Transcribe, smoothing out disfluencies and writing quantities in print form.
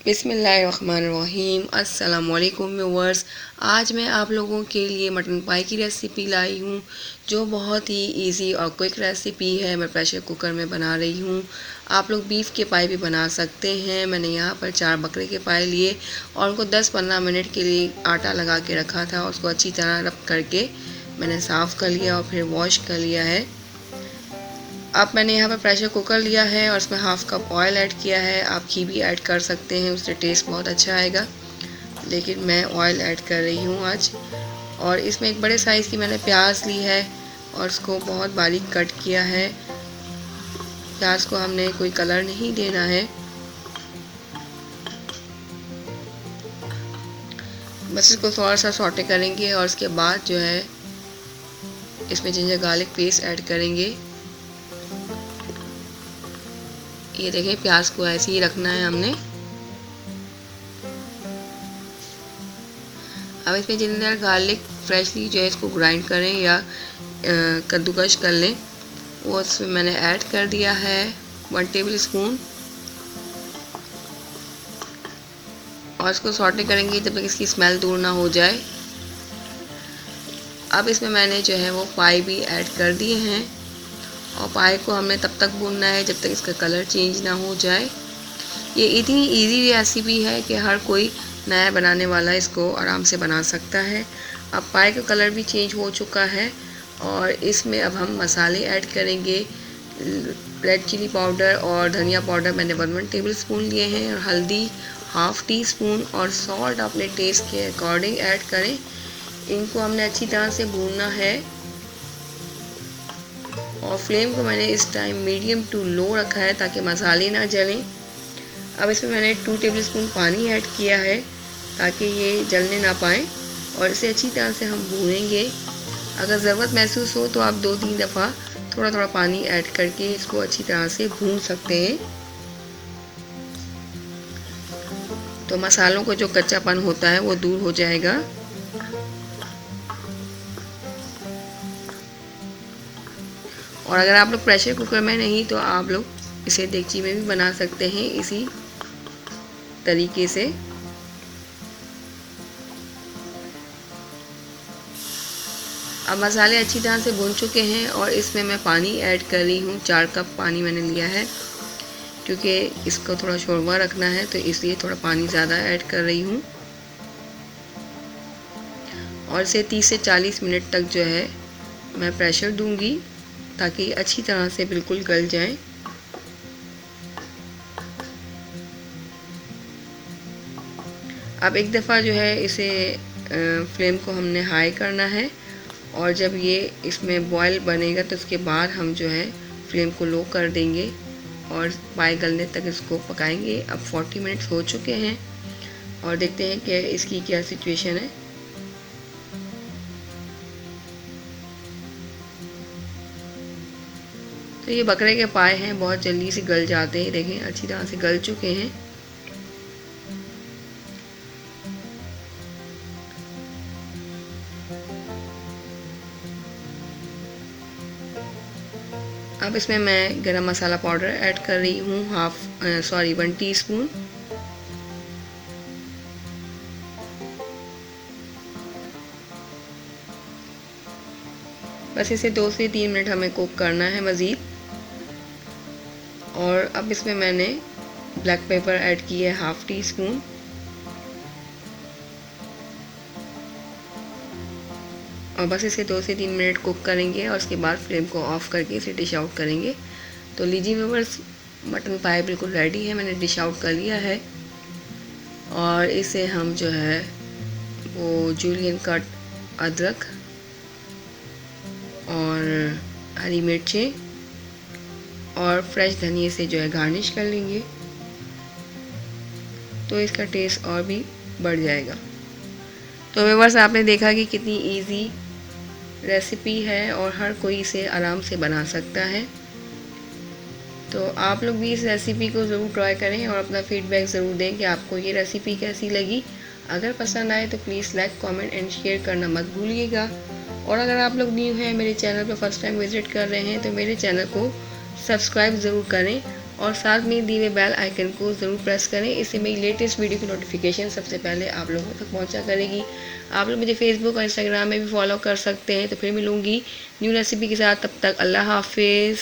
बिस्मिल्लाहिर्रहमानिर्रहीम। अस्सलाम वालेकुम व्यूअर्स। आज मैं आप लोगों के लिए मटन पाई की रेसिपी लाई हूँ, जो बहुत ही इजी और क्विक रेसिपी है। मैं प्रेशर कुकर में बना रही हूँ। आप लोग बीफ के पाई भी बना सकते हैं। मैंने यहाँ पर 4 बकरे के पाए लिए और उनको 10-15 मिनट के लिए आटा लगा के रखा था। उसको अच्छी तरह रब करके मैंने साफ़ कर लिया और फिर वॉश कर लिया है। अब मैंने यहाँ पर प्रेशर कुकर लिया है और उसमें हाफ़ कप ऑयल ऐड किया है। आप घी भी ऐड कर सकते हैं, उससे टेस्ट बहुत अच्छा आएगा, लेकिन मैं ऑयल ऐड कर रही हूँ आज। और इसमें एक बड़े साइज़ की मैंने प्याज ली है और उसको बहुत बारीक कट किया है। प्याज को हमने कोई कलर नहीं देना है, बस इसको थोड़ा सा सौटे करेंगे और उसके बाद जो है इसमें जिंजर गार्लिक पेस्ट ऐड करेंगे। ये देखें, प्याज को ऐसे ही रखना है हमने। अब इसमें जिंजर गार्लिक फ्रेशली जो है इसको ग्राइंड करें या कद्दूकश कर लें, वो इसमें मैंने ऐड कर दिया है 1 टेबल स्पून। और इसको सॉटे करेंगे जब तक इसकी स्मेल दूर ना हो जाए। अब इसमें मैंने जो है वो पाई भी ऐड कर दिए हैं और पाई को हमने तब तक भूनना है जब तक इसका कलर चेंज ना हो जाए। ये इतनी इजी रेसिपी है कि हर कोई नया बनाने वाला इसको आराम से बना सकता है। अब पाई का कलर भी चेंज हो चुका है और इसमें अब हम मसाले ऐड करेंगे। रेड चिली पाउडर और धनिया पाउडर मैंने 1 टेबल स्पून लिए हैं और हल्दी हाफ़ टी स्पून और सॉल्ट अपने टेस्ट के अकॉर्डिंग ऐड करें। इनको हमने अच्छी तरह से भूनना है और फ्लेम को मैंने इस टाइम मीडियम टू लो रखा है ताकि मसाले ना जलें। अब इसमें मैंने 2 टेबल स्पून पानी ऐड किया है ताकि ये जलने ना पाए और इसे अच्छी तरह से हम भूनेंगे। अगर ज़रूरत महसूस हो तो आप 2-3 दफ़ा थोड़ा थोड़ा पानी ऐड करके इसको अच्छी तरह से भून सकते हैं, तो मसालों को जो कच्चापन होता है वो दूर हो जाएगा। और अगर आप लोग प्रेशर कुकर में नहीं तो आप लोग इसे देगची में भी बना सकते हैं इसी तरीके से। अब मसाले अच्छी तरह से भून चुके हैं और इसमें मैं पानी ऐड कर रही हूँ। 4 कप पानी मैंने लिया है, क्योंकि इसको थोड़ा शोरबा रखना है तो इसलिए थोड़ा पानी ज़्यादा ऐड कर रही हूँ। और इसे 30 से 40 मिनट तक जो है मैं प्रेशर दूंगी ताकि अच्छी तरह से बिल्कुल गल जाए। अब एक दफ़ा जो है इसे फ्लेम को हमने हाई करना है और जब ये इसमें बॉयल बनेगा तो उसके बाद हम जो है फ्लेम को लो कर देंगे और पाई गलने तक इसको पकाएंगे। अब 40 मिनट्स हो चुके हैं और देखते हैं कि इसकी क्या सिचुएशन है। तो ये बकरे के पाए हैं, बहुत जल्दी से गल जाते हैं। देखें, अच्छी तरह से गल चुके हैं। अब इसमें मैं गरम मसाला पाउडर ऐड कर रही हूँ 1 टीस्पून। बस इसे 2 से 3 मिनट हमें कुक करना है मज़ीद। और अब इसमें मैंने ब्लैक पेपर ऐड की है हाफ़ टी स्पून। और बस इसे 2 से 3 मिनट कुक करेंगे और उसके बाद फ्लेम को ऑफ़ करके इसे डिश आउट करेंगे। तो लीजिए व्यूअर्स, मटन पाई बिल्कुल रेडी है, मैंने डिश आउट कर लिया है। और इसे हम जो है वो जूलियन कट अदरक और हरी मिर्चें और फ्रेश धनिए से जो है गार्निश कर लेंगे, तो इसका टेस्ट और भी बढ़ जाएगा। तो व्यूअर्स, आपने देखा कि कितनी इजी रेसिपी है और हर कोई इसे आराम से बना सकता है। तो आप लोग भी इस रेसिपी को ज़रूर ट्राई करें और अपना फीडबैक ज़रूर दें कि आपको ये रेसिपी कैसी लगी। अगर पसंद आए तो please like, comment and share करना मत भूलिएगा। और अगर आप लोग न्यू हैं, मेरे चैनल पर फर्स्ट टाइम विज़िट कर रहे हैं, तो मेरे चैनल को सब्सक्राइब ज़रूर करें और साथ में दिए हुए बेल आइकन को ज़रूर प्रेस करें। इससे मेरी लेटेस्ट वीडियो की नोटिफिकेशन सबसे पहले आप लोगों तक पहुंचा करेगी। आप लोग मुझे फेसबुक और इंस्टाग्राम में भी फॉलो कर सकते हैं। तो फिर मिलूँगी न्यू रेसिपी के साथ, तब तक अल्लाह हाफिज़।